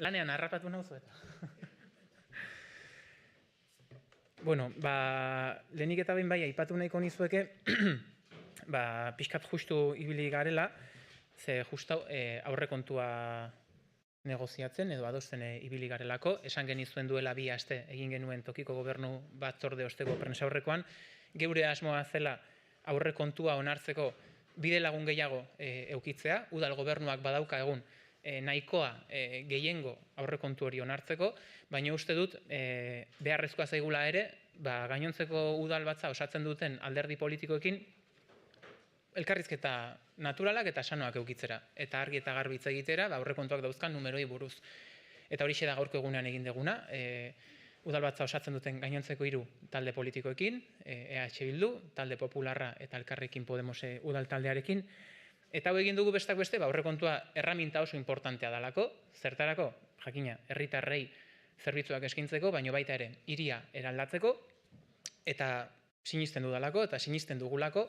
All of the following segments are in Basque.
lanean harrapatu nauzu eta. Bueno, lehenik eta behin bai, aipatu nahiko nizueke, pixkat justu ibili garela, ze justu aurrekontua negoziatzen edo adosten ibili garelako, esan genizuen duela 2 aste egin genuen tokiko gobernu batzorde osteko prentsaurrekoan, geure asmoa zela aurrekontua onartzeko bide lagun gehiago eukitzea, udal gobernuak badauka egun nahikoa gehiengo aurrekontu hori onartzeko, baina uste dut beharrezkoa zaigula ere, gainontzeko udal batza osatzen duten alderdi politikoekin elkarrizketa naturalak eta sanoak eukitzera, eta argi eta garbi hitz egitera aurrekontuak dauzkan numeroi buruz. Eta horixe da gaurko egunean egin deguna, udalbatza osatzen duten gainontzeko 3 talde politikoekin, EH Bildu, Talde Popularra eta Elkarrekin Podemos udal taldearekin, eta hau egin dugu besteak beste, aurrekontua erraminta oso importantea dalako, zertarako, jakina, herritarrei zerbitzuak eskintzeko, baino baita ere, hiria eraldatzeko, eta sinisten dudalako, eta sinisten dugulako,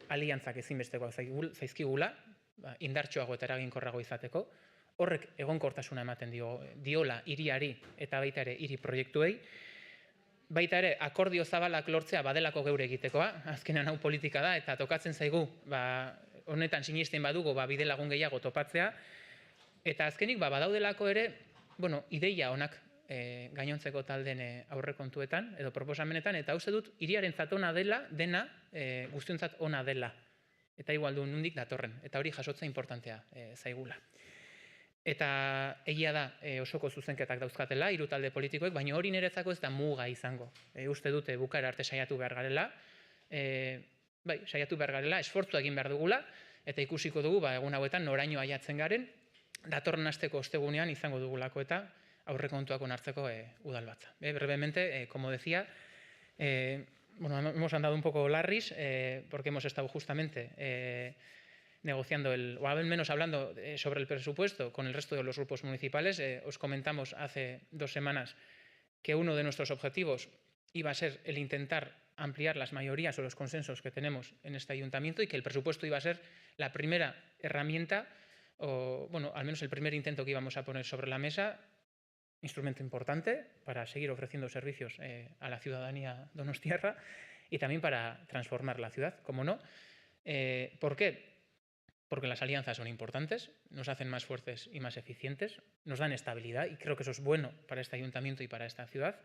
aliantzak ezinbestekoak zaizkigula, indartsuago eta eraginkorrago izateko, horrek egonkortasuna ematen diola hiriari eta baita ere hiri proiektuei, baita ere akordio zabalak lortzea badelako geure egitekoa, azkenean hau politika da, eta tokatzen zaigu, honetan sinisten badugu bide lagun gehiago topatzea, eta azkenik badaudelako ere, ideia onak gainontzeko talden aurrekontuetan edo proposamenetan, eta uste dut hiriarentzat ona dela, dena guztiontzat ona dela, eta igual du nondik datorren, eta hori jasotza importantea zaigula. Eta egia da osoko zuzenketak dauzkatela, 3 talde politikoek, baina hori niretzako ez da muga izango. Uste dute bukaera arte saiatu behar garela, saiatu behar garela, esfortzu egin behar dugula, eta ikusiko dugu egun hauetan noraino aiatzen garen, datorren asteko ostegunean izango dugulako eta aurrekontuak onartzeko udalbatza. Brevemente, como decía, hemos andado un poco larris, porque hemos estado justamente negociando, o al menos hablando sobre el presupuesto con el resto de los grupos municipales. Os comentamos hace 2 semanas que uno de nuestros objetivos iba a ser el intentar ampliar las mayorías o los consensos que tenemos en este ayuntamiento y que el presupuesto iba a ser la primera herramienta, o al menos el primer intento que íbamos a poner sobre la mesa, instrumento importante para seguir ofreciendo servicios a la ciudadanía donostiarra y también para transformar la ciudad, como no. ¿Por qué? Porque las alianzas son importantes, nos hacen más fuertes y más eficientes, nos dan estabilidad y creo que eso es bueno para este ayuntamiento y para esta ciudad.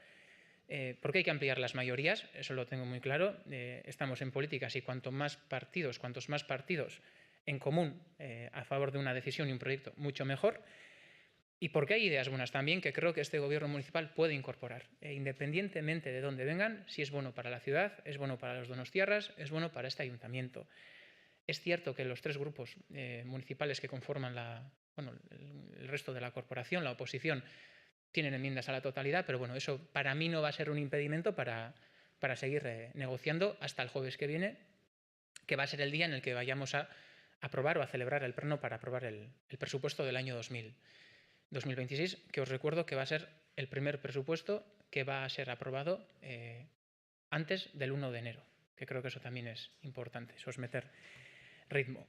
Porque hay que ampliar las mayorías, eso lo tengo muy claro. Estamos en políticas y cuantos más partidos en común a favor de una decisión y un proyecto, mucho mejor. Y porque hay ideas buenas también que creo que este gobierno municipal puede incorporar, independientemente de dónde vengan, si es bueno para la ciudad, es bueno para los donostiarras, es bueno para este ayuntamiento. Es cierto que los 3 grupos municipales que conforman el resto de la corporación, la oposición, tienen enmiendas a la totalidad, pero eso para mí no va a ser un impedimento para seguir negociando hasta el jueves que viene, que va a ser el día en el que vayamos a aprobar o a celebrar el pleno para aprobar el presupuesto del año 2026, que os recuerdo que va a ser el primer presupuesto que va a ser aprobado antes del 1 de enero, que creo que eso también es importante, eso es meter ritmo.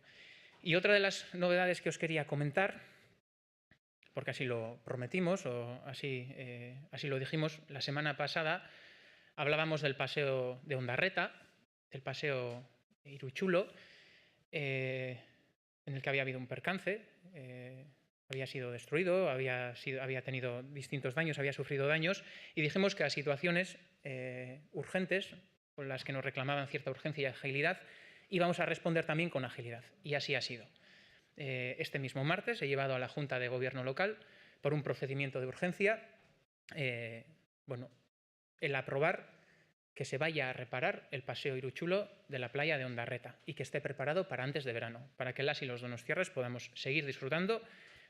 Y otra de las novedades que os quería comentar, porque así lo prometimos o así lo dijimos la semana pasada, hablábamos del paseo de Ondarreta, del paseo Iruchulo, en el que había habido un percance, había sido destruido, había tenido distintos daños, había sufrido daños, y dijimos que a situaciones urgentes, con las que nos reclamaban cierta urgencia y agilidad, íbamos a responder también con agilidad, y así ha sido. Este mismo martes he llevado a la Junta de Gobierno local por un procedimiento de urgencia el aprobar que se vaya a reparar el paseo Iruchulo de la playa de Ondarreta y que esté preparado para antes de verano, para que las y los donostiarras podamos seguir disfrutando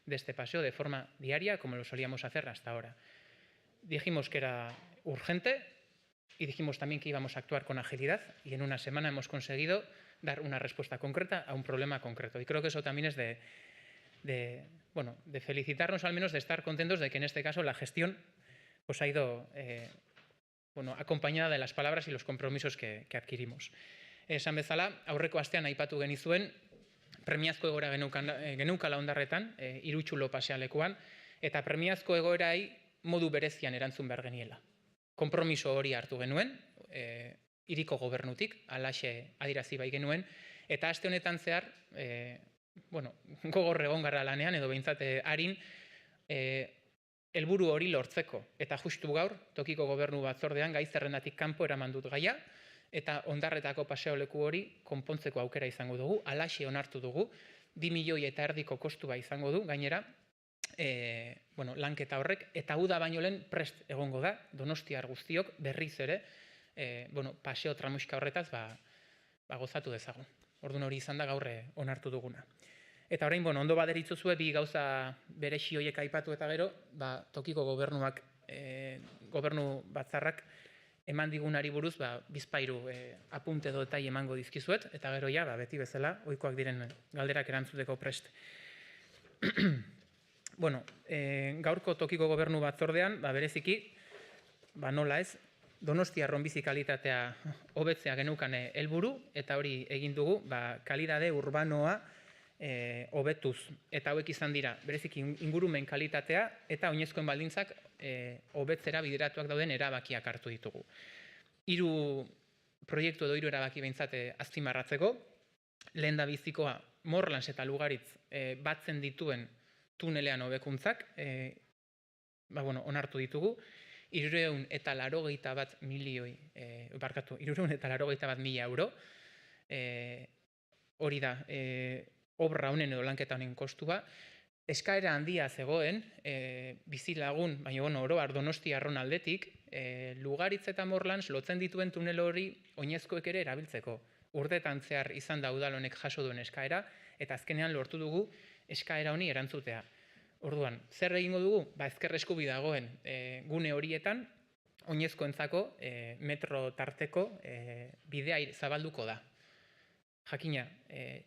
de este paseo de forma diaria como lo solíamos hacer hasta ahora. Dijimos que era urgente y dijimos también que íbamos a actuar con agilidad y en una semana hemos conseguido dar una respuesta concreta a un problema concreto. Y creo que eso también es de felicitarnos, al menos de estar contentos de que en este caso la gestión ha ido acompañada de las palabras y los compromisos que adquirimos. Esan bezala, aurreko astean aipatu genizuen, premiazko egoera geneukala Ondarretan, Iruchulo pasealekuan, Eta premiazko egoerai modu berezian erantzun behar geniela. Konpromiso hori hartu genuen, hiriko gobernutik, halaxe adierazi bai genuen, eta aste honetan zehar, gogor egon gara lanean, edo behintzat harin, helburu hori lortzeko. Eta justu gaur, tokiko gobernu batzordean gai zerrendatik kanpo eraman dut gaia, eta Ondarretako paseoleku hori konpontzeko aukera izango dugu, halaxe onartu dugu, 2,5 milioi kostua izango du, gainera, lanketa horrek, eta uda baino lehen prest egongo da, donostiar guztiok berriz ere, paseo tramuska horretaz gozatu dezagun. Orduan hori izan da gaur onartu duguna. Eta orain, ondo baderitzuzue bi gauza berexi horiek aipatu eta gero, tokiko gobernuak, gobernu batzarrak eman digunari buruz, bizpairu apunte dotai emango dizkizuet, eta gero ja, beti bezala, ohikoak diren galderak erantzuteko prest. Gaurko tokiko gobernu batzordean, bereziki, nola ez, Donostia ronbizi kalitatea hobetzea geneukan helburu, eta hori egin dugu, kalidade urbanoa hobetuz. Eta hauek izan dira, bereziki ingurumen kalitatea, eta oinezkoen baldintzak hobetzera bideratuak dauden erabakiak hartu ditugu. 3 proiektu edo 3 erabaki behintzat azpimarratzeko, lehen da bizikoa Morlans eta Lugaritz batzen dituen tunelean hobekuntzak, onartu ditugu, 381 milioi euro, hori da, obra honen edo lanketa honen kostua, eskaera handia zegoen, bizilagun, baina oro har Donostiarron aldetik, Lugaritz eta Morlans lotzen dituen tunel hori oinezkoek ere erabiltzeko. Urteetan zehar izan da udal honek jaso duen eskaera, eta azkenean lortu dugu eskaera honi erantzutea. Orduan, zer egingo dugu? Ezker eskubi dagoen gune horietan, oinezkoentzako metro tarteko bidea zabalduko da. Jakina,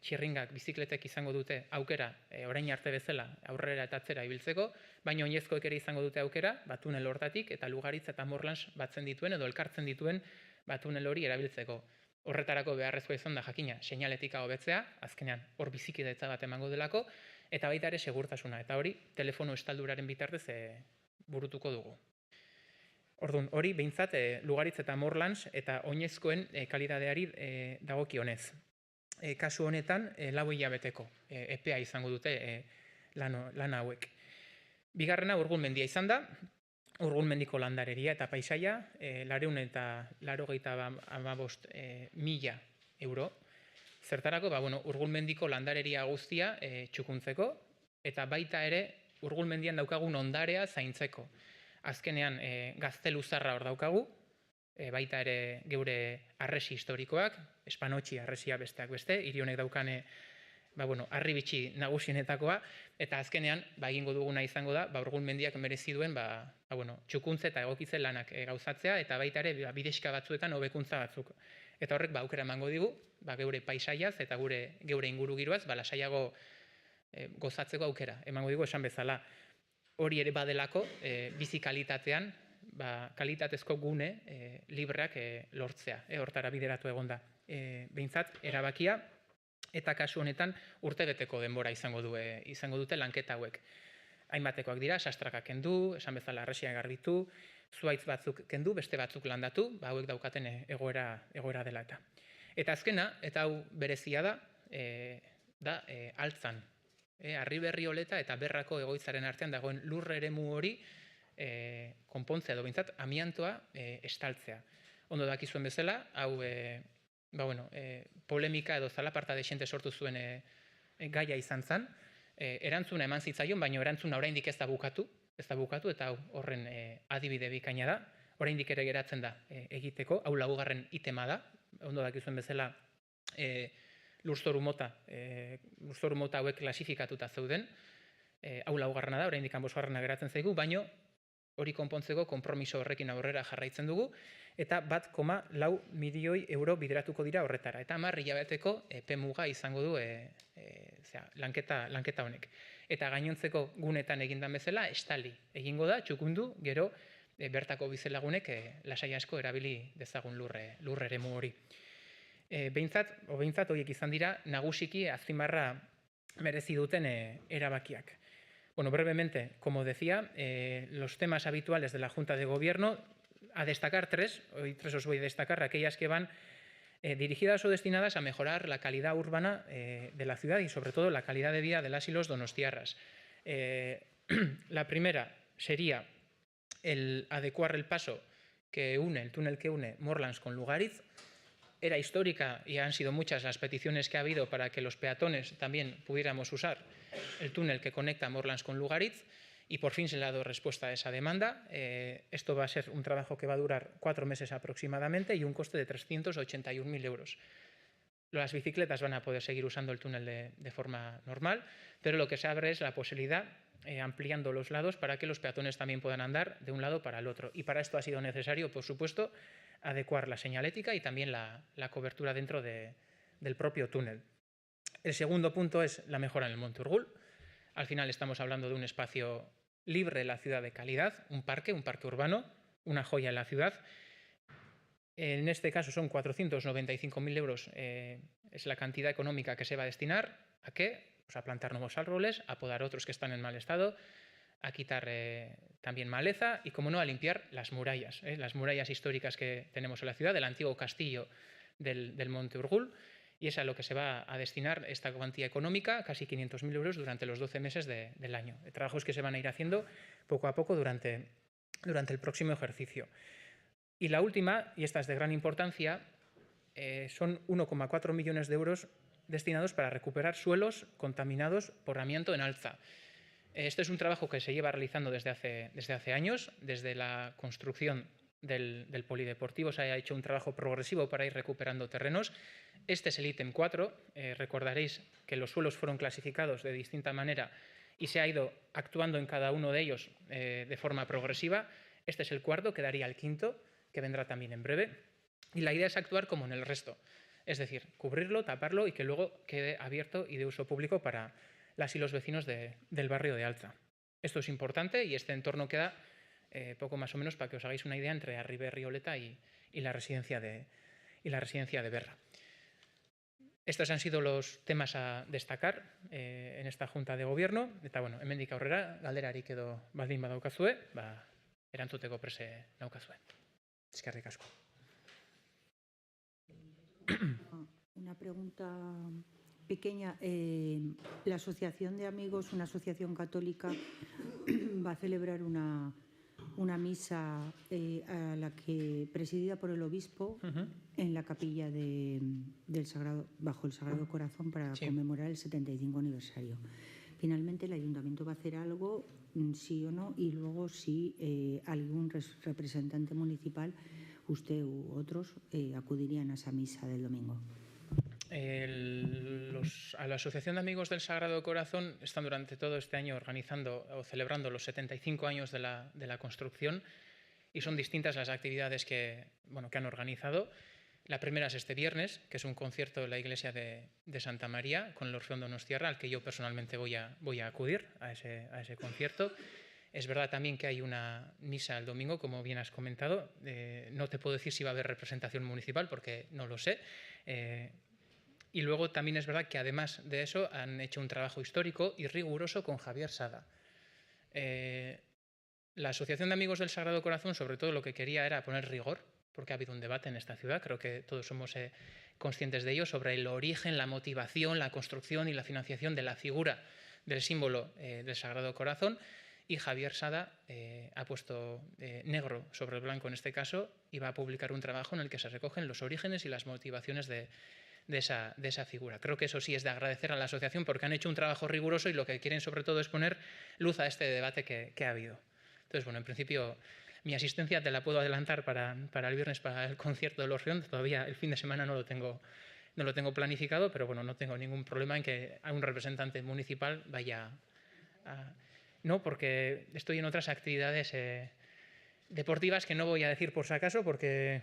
txirringak, bizikletek izango dute aukera, orain arte bezala, aurrera eta atzera ibiltzeko, baina oinezkoek ere izango dute aukera, tunel hortatik, eta Lugaritz eta Morlans batzen dituen edo elkartzen dituen tunel hori erabiltzeko. Horretarako beharrezkoa izan da, jakina, seinaletika hobetzea, azkenean hor bizikidetza bat emango delako, eta baita ere segurtasuna, eta hori telefono estalduraren bitartez burutuko dugu. Orduan, hori behintzat Lugaritz eta Morlans eta oinezkoen kalidadeari dagokionez. Kasu honetan, 4 hilabeteko epea izango dute lan hauek. Bigarrena Urgulmendia izan da, Urgulmendiko landareria eta paisaia, 485.000 euro. Zertarako, Urgulmendiko landareria guztia txukuntzeko, eta baita ere Urgulmendian daukagun ondarea zaintzeko. Azkenean gaztelu zarra hor daukagu, baita ere geure harresi historikoak, Espanotxi harresia besteak beste, hiri honek daukane harribitxi nagusienetakoa, eta azkenean, egingo duguna izango da, Urgulmendiak merezi duen, txukuntze eta egokitze lanak gauzatzea, eta baita ere bidexka batzuetan hobekuntza batzuk. Eta horrek aukera emango digu, geure paisaiaz eta geure inguru giroaz, lasaiago gozatzeko aukera. Emango digu esan bezala, hori ere badelako, bizi kalitatean, kalitatezko gune libreak lortzea, hortara bideratu egonda. Behintzat, erabakia, eta kasu honetan urtebeteko denbora izango dute lanketa hauek. Hainbatekoak dira, sastrakak kendu, esan bezala harresiak garbitu, zuhaitz batzuk kendu, beste batzuk landatu, hauek daukaten egoera dela eta. Eta azkena, eta hau berezia da Altzan. Arriberri-Oleta eta Berrako egoitzaren artean dagoen lur eremu hori konpontzea edo behintzat amiantoa estaltzea. Ondo dakizuen bezala, hau polemika edo zalaparta dexente sortu zuen gaia izan zen, erantzuna eman zitzaion, baina erantzuna oraindik ez da bukatu, eta horren adibide bikaina da, oraindik ere geratzen da egiteko, hau 4. itema da, ondo dakizuen bezala lurzoru mota hauek klasifikatuta zeuden, hau 4. da, oraindik 5. geratzen zaigu, baina hori konpontzeko konpromiso horrekin aurrera jarraitzen dugu, eta 1,4 milioi euro bideratuko dira horretara. Eta 10 hilabeteko epemuga izango du lanketa honek. Eta gainontzeko gunetan egindan bezala, estali egingo da, txukundu, gero bertako bizelagunek lasai asko erabili dezagun lur eremu hori. Behintzat horiek izan dira nagusiki azpimarra merezi duten erabakiak. Bueno, brevemente, como decía, los temas habituales de la Junta de Gobierno, a destacar tres, hoy tres os voy a destacar, aquellas que van dirigidas o destinadas a mejorar la calidad urbana de la ciudad y sobre todo la calidad de vida de las y los donostiarras. La primera sería el adecuar el paso que une, el túnel que une Morlans con Lugariz. Era histórica y han sido muchas las peticiones que ha habido para que los peatones también pudiéramos usar el túnel que conecta Morlans con Lugariz y por fin se le ha dado respuesta a esa demanda. Esto va a ser un trabajo que va a durar 4 meses aproximadamente y un coste de 381.000 euros. Las bicicletas van a poder seguir usando el túnel de forma normal, pero lo que se abre es la posibilidad, ampliando los lados, para que los peatones también puedan andar de un lado para el otro. Y para esto ha sido necesario, por supuesto, adecuar la señalética y también la cobertura dentro del propio túnel. El segundo punto es la mejora en el Monte Urgul. Al final estamos hablando de un espacio libre de la ciudad de calidad, un parque urbano, una joya en la ciudad. En este caso son 495.000 euros, es la cantidad económica que se va a destinar. ¿A qué? Pues a plantar nuevos árboles, a podar otros que están en mal estado, a quitar también maleza y, como no, a limpiar las murallas históricas que tenemos en la ciudad, del antiguo castillo del Monte Urgul, y es a lo que se va a destinar esta cuantía económica, casi 500.000 euros durante los 12 meses del año. Trabajos que se van a ir haciendo poco a poco durante el próximo ejercicio. Y la última, y esta es de gran importancia, son 1,4 millones de euros destinados para recuperar suelos contaminados por amianto en Alza. Este es un trabajo que se lleva realizando desde hace años. Desde la construcción del polideportivo se ha hecho un trabajo progresivo para ir recuperando terrenos. Este es el ítem 4. Recordaréis que los suelos fueron clasificados de distinta manera y se ha ido actuando en cada uno de ellos de forma progresiva. Este es el cuarto, que daría el quinto, que vendrá también en breve. Y la idea es actuar como en el resto. Es decir, cubrirlo, taparlo y que luego quede abierto y de uso público para las y los vecinos del barrio de Alza. Esto es importante y este entorno queda poco más o menos, para que os hagáis una idea, entre Arriber y Oleta y la residencia de Berra. Estos han sido los temas a destacar en esta Junta de Gobierno. Eta, bueno, hemendik aurrera, galderarik edo baldin badaukazue, erantzuteko prese naukazue. Eskerrik asko. Una pregunta pequeña. La Asociación de Amigos, una asociación católica, va a celebrar una misa a la que presidida por el obispo en la capilla bajo el Sagrado Corazón para conmemorar el 75 aniversario. Finalmente, el ayuntamiento va a hacer algo, sí o no, y luego si algún representante municipal, usted u otros, acudirían a esa misa del domingo. A la Asociación de Amigos del Sagrado Corazón están durante todo este año organizando o celebrando los 75 años de la construcción, y son distintas las actividades que han organizado. La primera es este viernes, que es un concierto en la iglesia de Santa María con el Orfeón Donostiarra, al que yo personalmente voy a acudir a ese concierto. Es verdad también que hay una misa el domingo, como bien has comentado. No te puedo decir si va a haber representación municipal porque no lo sé. Y luego también es verdad que, además de eso, han hecho un trabajo histórico y riguroso con Javier Sada. La Asociación de Amigos del Sagrado Corazón, sobre todo, lo que quería era poner rigor, porque ha habido un debate en esta ciudad, creo que todos somos conscientes de ello, sobre el origen, la motivación, la construcción y la financiación de la figura del símbolo del Sagrado Corazón. Y Javier Sada ha puesto negro sobre blanco en este caso y va a publicar un trabajo en el que se recogen los orígenes y las motivaciones de esa figura. Creo que eso sí es de agradecer a la asociación, porque han hecho un trabajo riguroso y lo que quieren sobre todo es poner luz a este debate que ha habido. Entonces, bueno, en principio mi asistencia te la puedo adelantar para el viernes, para el concierto del Orfeón. Todavía el fin de semana no lo tengo planificado, pero bueno, no tengo ningún problema en que a un representante municipal vaya a... No, porque estoy en otras actividades deportivas que no voy a decir por si acaso, porque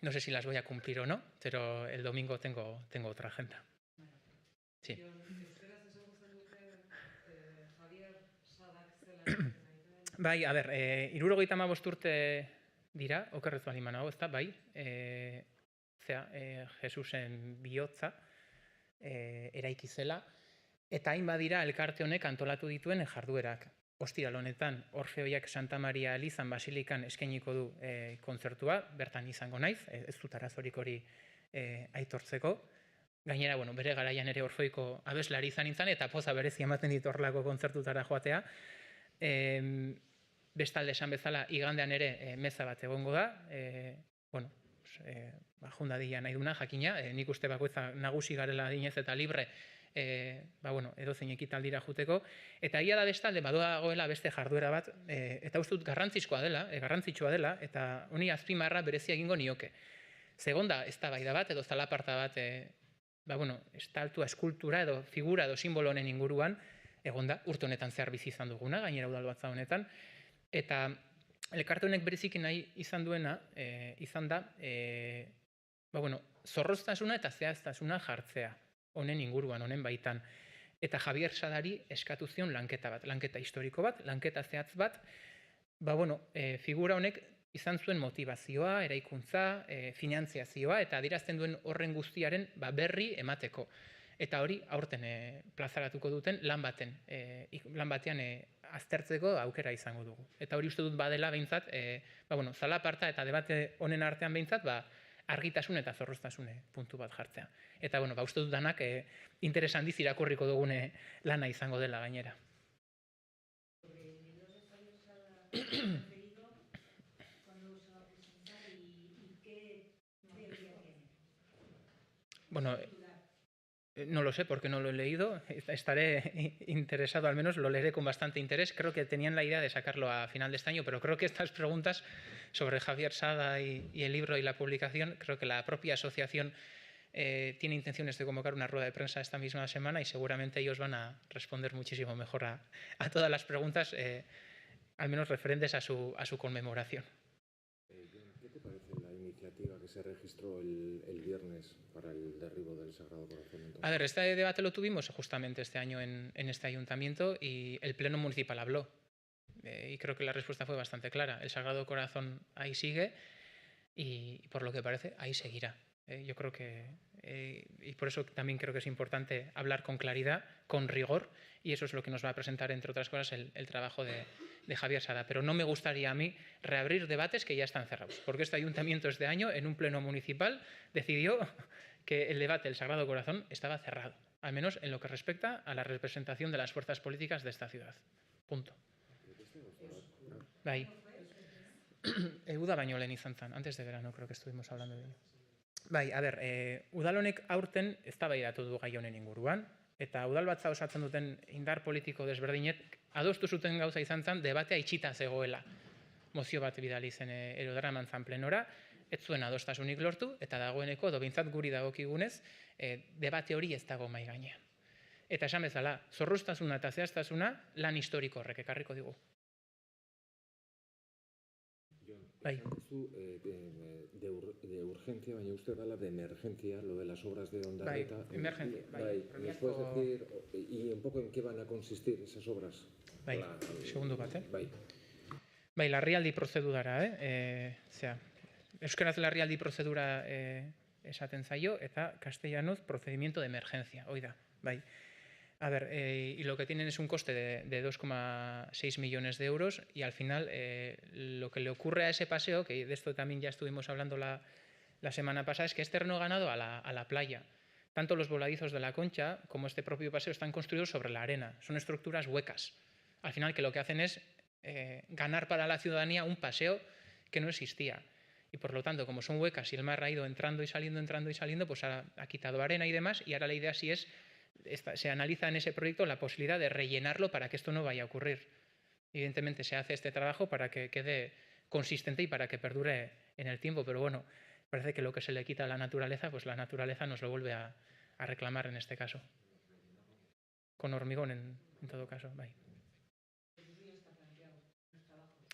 no sé si las voy a cumplir o no, pero el domingo tengo otra agenda. Sí. Bai, a ber, 75 urte dira, okerrez baldin banago, ezta, bai, Jesusen bihotza eraiki zela, Eta hain badira elkarte honek antolatu dituen jarduerak. Ostiral honetan, Orfeoiak Santa Maria Elizan Basilikan eskainiko du kontzertua, bertan izango naiz, ez dut arazorik hori aitortzeko. Gainera, bere garaian ere Orfeoiko abeslari izan nintzen, eta poza berezi ematen ditu horrelako kontzertutara joatea. Bestalde esan bezala, igandean ere meza bat egongo da, jundadila nahi duna, jakina, nik uste bakoitza nagusi garela adinez eta libre, edozein ekitaldira juteko, eta egia da bestalde badoagoela beste jarduera bat, eta uste dut garrantzitsua dela, eta honi azpimarra berezia egingo nioke. Segonda, eztabaida bat, edo zalaparta bat, estaltua, eskultura edo figura edo simbolo honen inguruan, egonda, urte honetan zehar bizi izan duguna, gainera udalbatza honetan, eta elkarte honek bereziki nahi izan duena, izan da, zorroztasuna eta zehaztasuna jartzea, honen inguruan, honen baitan. Eta Javier Sadari eskatu zion lanketa bat, lanketa historiko bat, lanketa zehatz bat, figura honek izan zuen motivazioa, eraikuntza, finantziazioa, eta adierazten duen horren guztiaren berri emateko. Eta hori aurten plazaratuko duten lan batean aztertzeko aukera izango dugu. Eta hori uste dut badela behintzat, zalaparta eta debate honen artean behintzat, argitasun eta zorroztasune puntu bat jartzea. Eta uste dut danak interes handiz irakurriko dugune lana izango dela gainera. No lo sé porque no lo he leído, estaré interesado, al menos lo leeré con bastante interés. Creo que tenían la idea de sacarlo a final de este año, pero creo que estas preguntas sobre Javier Sada y el libro y la publicación, creo que la propia asociación tiene intenciones de convocar una rueda de prensa esta misma semana y seguramente ellos van a responder muchísimo mejor a todas las preguntas, al menos referentes a su conmemoración. ¿Qué te parece la iniciativa que se registró el viernes para el derribo del Sagrado Corazón? Entonces? A ver, este debate lo tuvimos justamente este año en este ayuntamiento y el Pleno Municipal habló. Y creo que la respuesta fue bastante clara. El Sagrado Corazón ahí sigue y por lo que parece ahí seguirá. Yo creo que, y por eso también creo que es importante hablar con claridad, con rigor, y eso es lo que nos va a presentar, entre otras cosas, el trabajo de Javier Sada. Pero no me gustaría a mí reabrir debates que ya están cerrados, porque este ayuntamiento este año, en un pleno municipal, decidió que el debate del Sagrado Corazón estaba cerrado, al menos en lo que respecta a la representación de las fuerzas políticas de esta ciudad. Punto. Bai. Uda baino lehen izan zen, antes de verano creo que estuvimos hablando de ello. Bai, a ber, udal honek aurten eztabaidatu du gai honen inguruan, eta udalbatza osatzen duten indar politiko desberdinek adostu zuten gauza izan zen debatea itxita zegoela. Mozio bat bidali zen erodaraman zan plenora, ez zuen adostasunik lortu, eta dagoeneko, edo behintzat guri dagokigunez, debate hori ez dago mai gainean. Eta esan bezala, zorroztasuna eta zehaztasuna lan historiko horrek ekarriko digu. Bai. De urgencia, baina uste dala de emergencia, lo de las obras de Ondarreta. Bai, emergencia. Bai, ¿nos puedes decir, y un poco en qué van a consistir esas obras? Bai, segundu bat, Bai. Bai, larrialdi prozedurara, euskaraz larrialdi prozedura esaten zaio, eta castellanoz procedimiento de emergencia, hoi da, bai. A ver, y lo que tienen es un coste de 2,6 millones de euros y al final lo que le ocurre a ese paseo, que de esto también ya estuvimos hablando la semana pasada, es que es terreno ganado a la playa. Tanto los voladizos de la Concha como este propio paseo están construidos sobre la arena. Son estructuras huecas. Al final que lo que hacen es ganar para la ciudadanía un paseo que no existía. Y por lo tanto, como son huecas y el mar ha ido entrando y saliendo, pues ha quitado arena y demás, y ahora la idea sí es... Se analiza en ese proyecto la posibilidad de rellenarlo para que esto no vaya a ocurrir. Evidentemente se hace este trabajo para que quede consistente y para que perdure en el tiempo, pero bueno, parece que lo que se le quita a la naturaleza, pues la naturaleza nos lo vuelve a reclamar en este caso. Con hormigón en todo caso. Bye.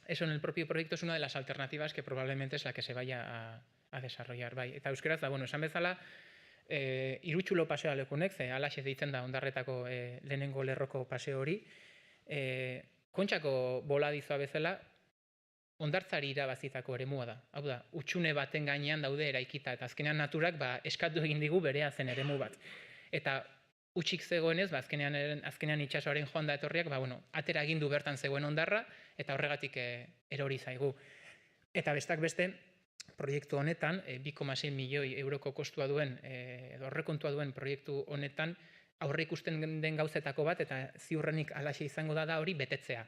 Eso en el propio proyecto es una de las alternativas que probablemente es la que se vaya a desarrollar. Bai. Eta euskaraz da, esan bezala, irutxulo paseo lekunek, ze alaxe deitzen da Ondarretako lehenengo lerroko paseo hori, Kontxako boladizoa bezala hondartzari irabazitako eremua da. Hau da, utxune baten gainean daude eraikita, eta azkenean naturak eskatu egin digu berea zen eremu bat. Eta utxik zegoenez, azkenean itsasoaren joan da etorriak, atera egin du bertan zegoen hondarra, eta horregatik erori zaigu. Eta bestak beste, proiektu honetan, 2,6 milioi euroko kostua duen, edo aurrekontua duen proiektu honetan, aurre ikusten den gauzetako bat, eta ziurrenik halaxe izango da hori betetzea.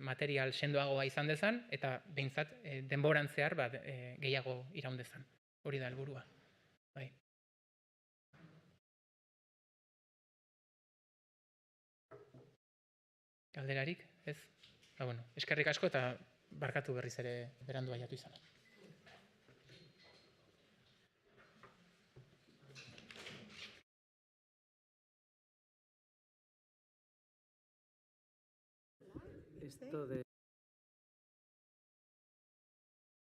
Material sendoagoa izan dezan, eta behintzat denboran zehar gehiago iraun dezan. Hori da helburua. Galderarik, ez? Eskerrik asko eta barkatu berriz ere berandu aiatu izan. Esto de